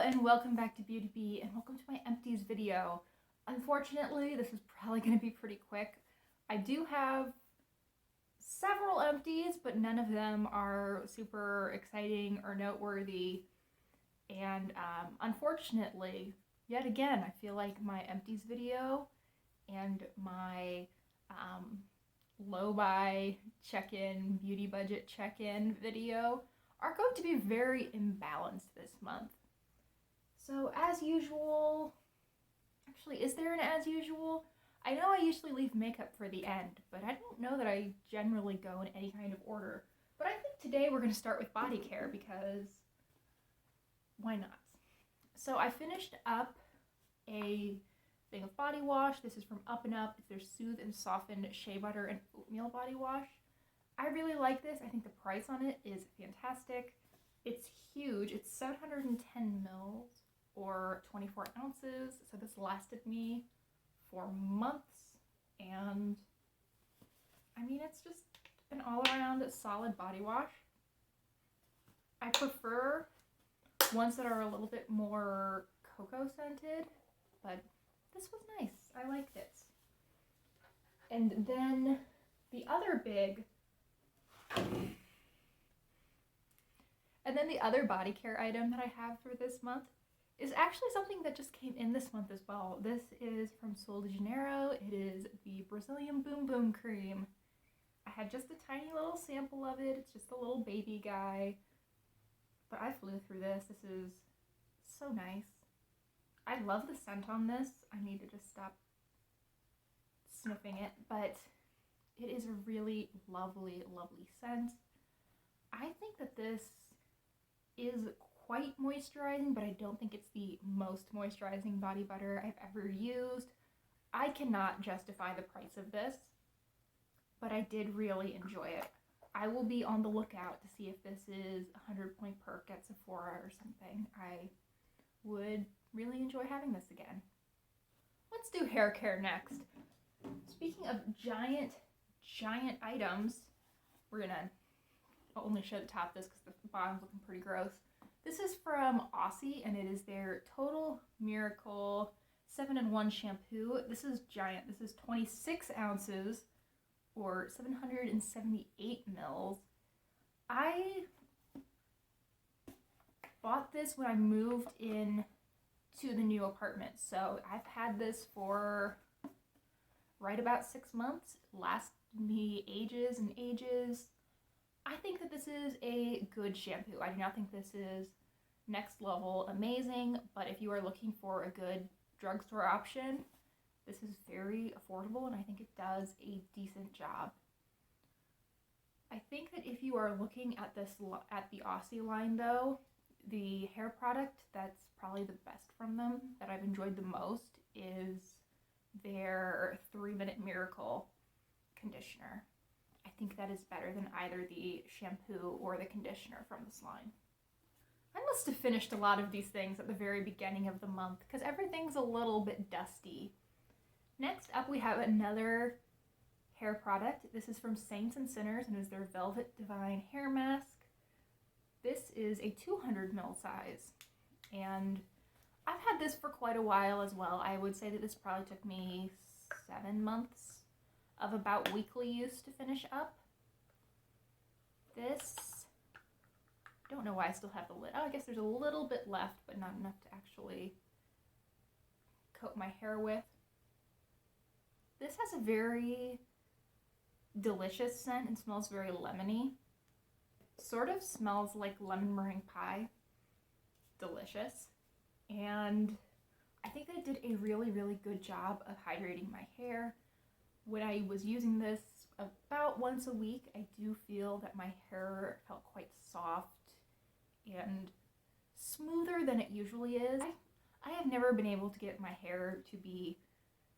and welcome back to Beauty Bee and welcome to my Empties video. Unfortunately, this is probably going to be pretty quick. I do have several empties, but none of them are super exciting or noteworthy. And unfortunately, yet again, I feel like my empties video and my low buy check-in, beauty budget check-in video are going to be very imbalanced this month. So as usual, actually, is there an as usual? I know I usually leave makeup for the end, but I don't know that I generally go in any kind of order. But I think today we're going to start with body care because why not? So I finished up a thing of body wash. This is from Up and Up. It's their Soothe and Soften Shea Butter and Oatmeal Body Wash. I really like this. I think the price on it is fantastic. It's huge. It's 710 mils or 24 ounces. So this lasted me for months. And I mean, it's just an all-around solid body wash. I prefer ones that are a little bit more cocoa scented, but this was nice. I liked it. And then the other body care item that I have for this month is actually something that just came in this month as well. This is from Sol de Janeiro. It is the Brazilian Boom Boom Cream. I had just a tiny little sample of it. It's just a little baby guy. But I flew through this. This is so nice. I love the scent on this. I need to just stop sniffing it, but it is a really lovely, lovely scent. I think that this is quite moisturizing, but I don't think it's the most moisturizing body butter I've ever used. I cannot justify the price of this, but I did really enjoy it. I will be on the lookout to see if this is a 100-point perk at Sephora or something. I would really enjoy having this again. Let's do hair care next. Speaking of giant items, we're gonna only show the top of this because the bottom's looking pretty gross. This is from Aussie, and it is their Total Miracle 7-in-1 shampoo. This is giant. This is 26 ounces or 778 mils. I bought this when I moved in to the new apartment, so I've had this for right about 6 months. It lasted me ages and ages. I think that this is a good shampoo. I do not think this is next level amazing, but if you are looking for a good drugstore option, this is very affordable and I think it does a decent job. I think that if you are looking at at the Aussie line though, the hair product that's probably the best from them, that I've enjoyed the most, is their 3-Minute Miracle conditioner. I think that is better than either the shampoo or the conditioner from this line. I must have finished a lot of these things at the very beginning of the month because everything's a little bit dusty. Next up we have another hair product. This is from Saints and Sinners and is their Velvet Divine Hair Mask. This is a 200 ml size and I've had this for quite a while as well. I would say that this probably took me 7 months of about weekly use to finish up. This, don't know why I still have the lid. Oh, I guess there's a little bit left, but not enough to actually coat my hair with. This has a very delicious scent and smells very lemony. Sort of smells like lemon meringue pie. Delicious. And I think that it did a really, really good job of hydrating my hair. When I was using this about once a week, I do feel that my hair felt quite soft and smoother than it usually is. I have never been able to get my hair to be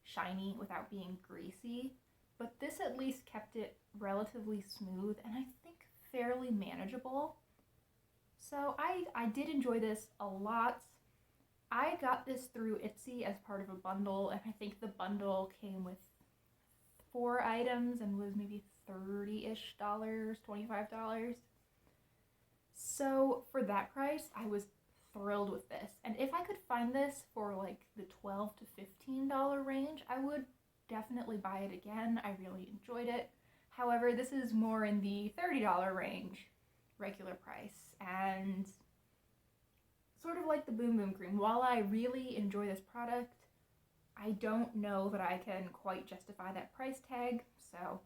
shiny without being greasy, but this at least kept it relatively smooth and I think fairly manageable. So I did enjoy this a lot. I got this through Etsy as part of a bundle, and I think the bundle came with 4 items and was maybe $30-ish, $25. So for that price, I was thrilled with this. And if I could find this for like the $12 to $15 range, I would definitely buy it again. I really enjoyed it. However, this is more in the $30 range, regular price, and sort of like the Boom Boom Cream. While I really enjoy this product, I don't know that I can quite justify that price tag, so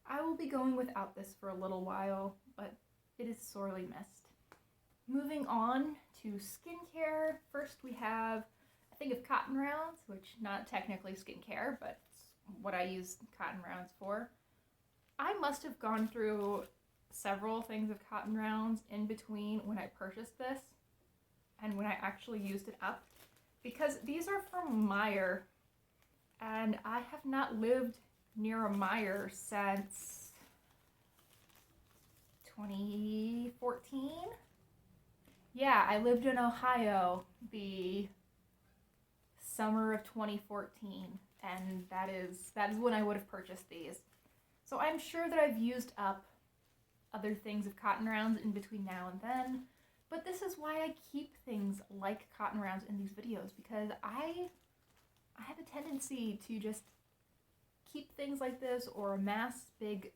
I will be going without this for a little while, but it is sorely missed. Moving on to skincare, first we have a thing of cotton rounds, which not technically skincare, but it's what I use cotton rounds for. I must have gone through several things of cotton rounds in between when I purchased this and when I actually used it up, because these are from Meijer, and I have not lived near a Meijer since 2014. Yeah, I lived in Ohio the summer of 2014, and that is when I would have purchased these. So I'm sure that I've used up other things of cotton rounds in between now and then, but this is why I keep things like cotton rounds in these videos, because I have a tendency to just keep things like this or amass big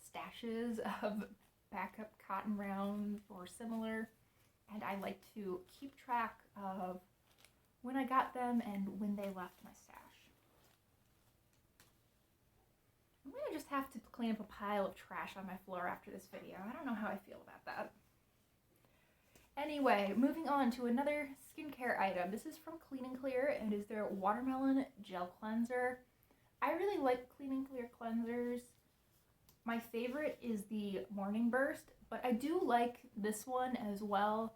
stashes of backup cotton rounds or similar, and I like to keep track of when I got them and when they left my stash. I'm gonna just have to clean up a pile of trash on my floor after this video. I don't know how I feel about that. Anyway, moving on to another skincare item. This is from Clean and Clear, and is their Watermelon Gel Cleanser. I really like Clean and Clear cleansers. My favorite is the Morning Burst, but I do like this one as well.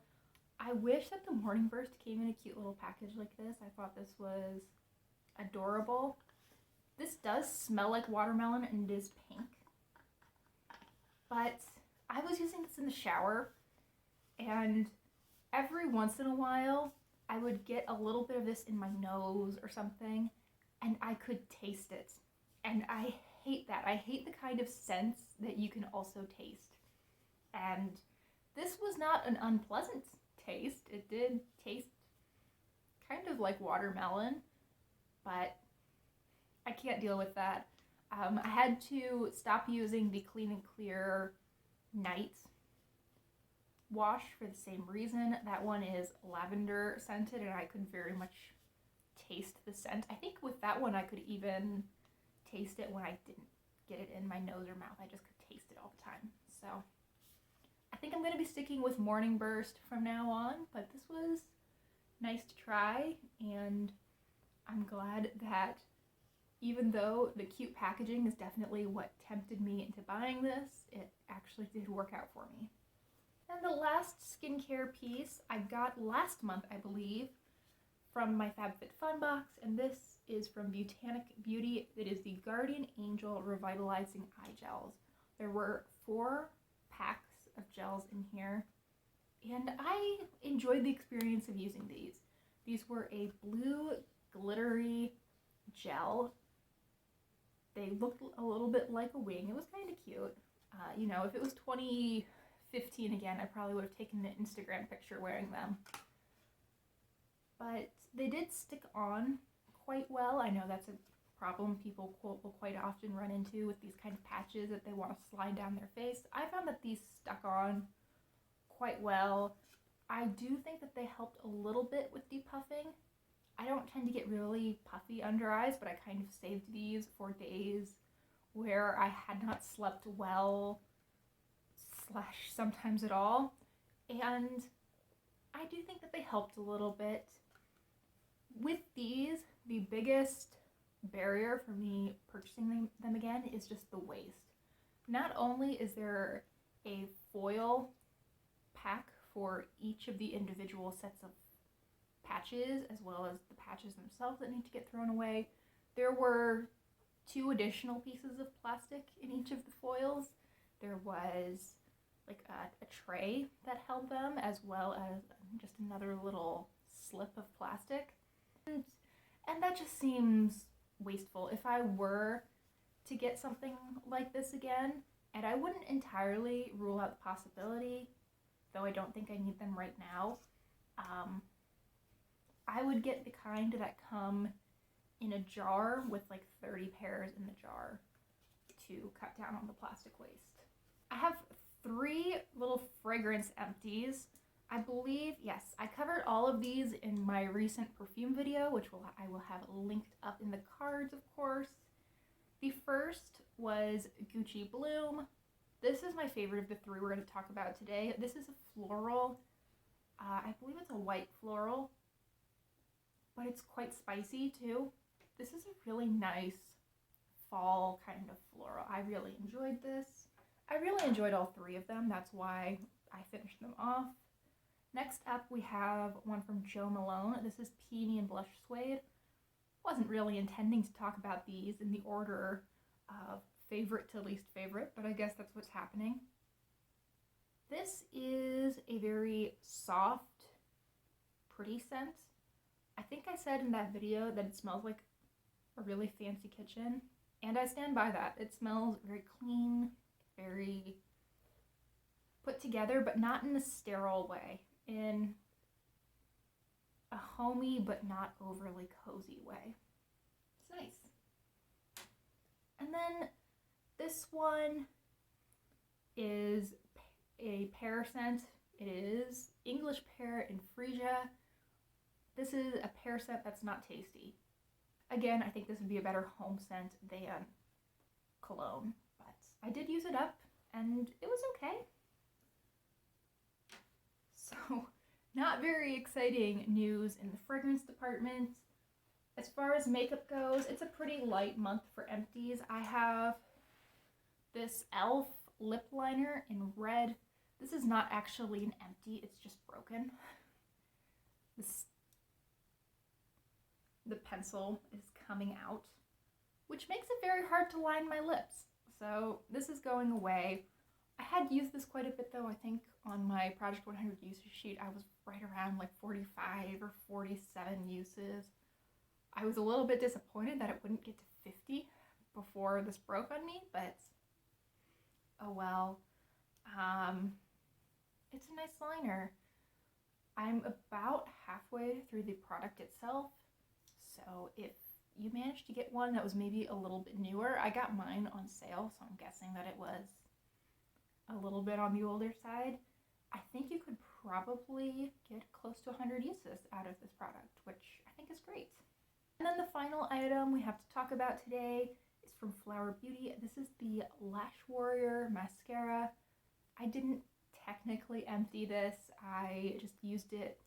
I wish that the Morning Burst came in a cute little package like this. I thought this was adorable. This does smell like watermelon and it is pink, but I was using this in the shower, and every once in a while I would get a little bit of this in my nose or something, and I could taste it, and I hate that. I hate the kind of scents that you can also taste, and this was not an unpleasant taste. It did taste kind of like watermelon, but I can't deal with that. I had to stop using the Clean and Clear Night wash for the same reason. That one is lavender scented, and I could very much taste the scent. I think with that one I could even taste it when I didn't get it in my nose or mouth. I just could taste it all the time. So I think I'm going to be sticking with Morning Burst from now on, but this was nice to try, and I'm glad that even though the cute packaging is definitely what tempted me into buying this, it actually did work out for me. And the last skincare piece I got last month, I believe, from my FabFitFun box, and this is from Botanic Beauty. It is the Guardian Angel Revitalizing Eye Gels. There were 4 packs of gels in here, and I enjoyed the experience of using these. These were a blue glittery gel. They looked a little bit like a wing. It was kind of cute. You know, if it was 2015 again, I probably would have taken an Instagram picture wearing them. But they did stick on quite well. I know that's a problem people will quite often run into with these kind of patches that they want to slide down their face. I found that these stuck on quite well. I do think that they helped a little bit with depuffing. I don't tend to get really puffy under eyes, but I kind of saved these for days where I had not slept well / sometimes at all, and I do think that they helped a little bit. With these, the biggest barrier for me purchasing them again is just the waste. Not only is there a foil pack for each of the individual sets of patches, as well as the patches themselves that need to get thrown away, there were 2 additional pieces of plastic in each of the foils. There was like a tray that held them, as well as just another little slip of plastic. And that just seems wasteful. If I were to get something like this again, and I wouldn't entirely rule out the possibility, though I don't think I need them right now, I would get the kind that come in a jar with like 30 pairs in the jar to cut down on the plastic waste. I have 3 little fragrance empties. I believe, yes, I covered all of these in my recent perfume video, which I will have linked up in the cards, of course. The first was Gucci Bloom. This is my favorite of the 3 we're going to talk about today. This is a floral. I believe it's a white floral, but it's quite spicy too. This is a really nice fall kind of floral. I really enjoyed this. I really enjoyed all 3 of them. That's why I finished them off. Next up, we have one from Jo Malone. This is Peony and Blush Suede. Wasn't really intending to talk about these in the order of favorite to least favorite, but I guess that's what's happening. This is a very soft, pretty scent. I think I said in that video that it smells like a really fancy kitchen, and I stand by that. It smells very clean, very put together, but not in a sterile way. In a homey but not overly cozy way. It's nice. And then this one is a pear scent. It is English pear and freesia. This is a pear scent that's not tasty. Again, I think this would be a better home scent than cologne, but I did use it up and it was okay. So, not very exciting news in the fragrance department. As far as makeup goes, it's a pretty light month for Empties. I have this e.l.f. lip liner in red. This is not actually an empty, it's just broken. The pencil is coming out, which makes it very hard to line my lips. So this is going away. I had used this quite a bit though. I think on my Project 100 user sheet, I was right around like 45 or 47 uses. I was a little bit disappointed that it wouldn't get to 50 before this broke on me, but oh well. It's a nice liner. I'm about halfway through the product itself, so if you managed to get one that was maybe a little bit newer, I got mine on sale, so I'm guessing that it was a little bit on the older side. I think you could probably get close to 100 uses out of this product, which I think is great. And then the final item we have to talk about today is from Flower Beauty. This is the Lash Warrior Mascara. I didn't technically empty this. I just used it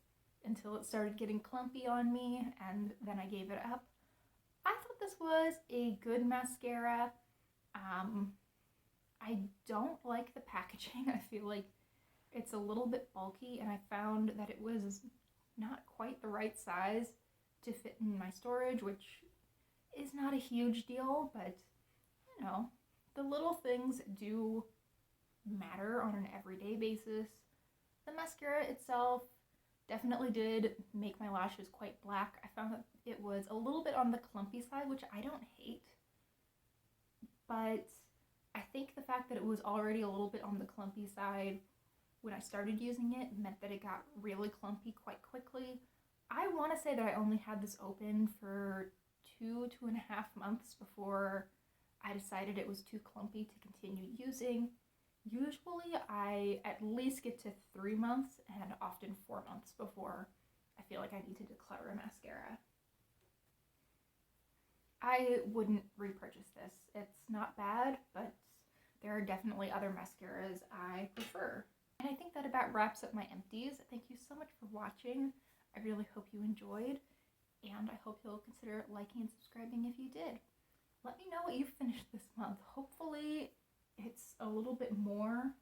until it started getting clumpy on me, and then I gave it up. I thought this was a good mascara. I don't like the packaging. I feel like it's a little bit bulky, and I found that it was not quite the right size to fit in my storage, which is not a huge deal, but you know, the little things do matter on an everyday basis. The mascara itself definitely did make my lashes quite black. I found that it was a little bit on the clumpy side, which I don't hate, but I think the fact that it was already a little bit on the clumpy side when I started using it meant that it got really clumpy quite quickly. I want to say that I only had this open for 2.5 months before I decided it was too clumpy to continue using. Usually I at least get to 3 months and often 4 months before I feel like I need to declutter a mascara. I wouldn't repurchase this. It's not bad, but there are definitely other mascaras I prefer. And I think that about wraps up my empties. Thank you so much for watching. I really hope you enjoyed, and I hope you'll consider liking and subscribing if you did. Let me know what you finished this month. Hopefully it's a little bit more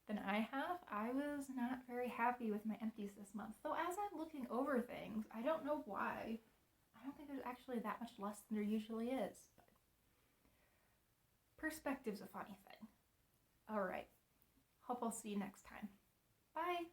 than I have. I was not very happy with my empties this month. Though as I'm looking over things, I don't know why. I don't think there's actually that much less than there usually is. But perspective's a funny thing. Alright. Hope I'll see you next time. Bye!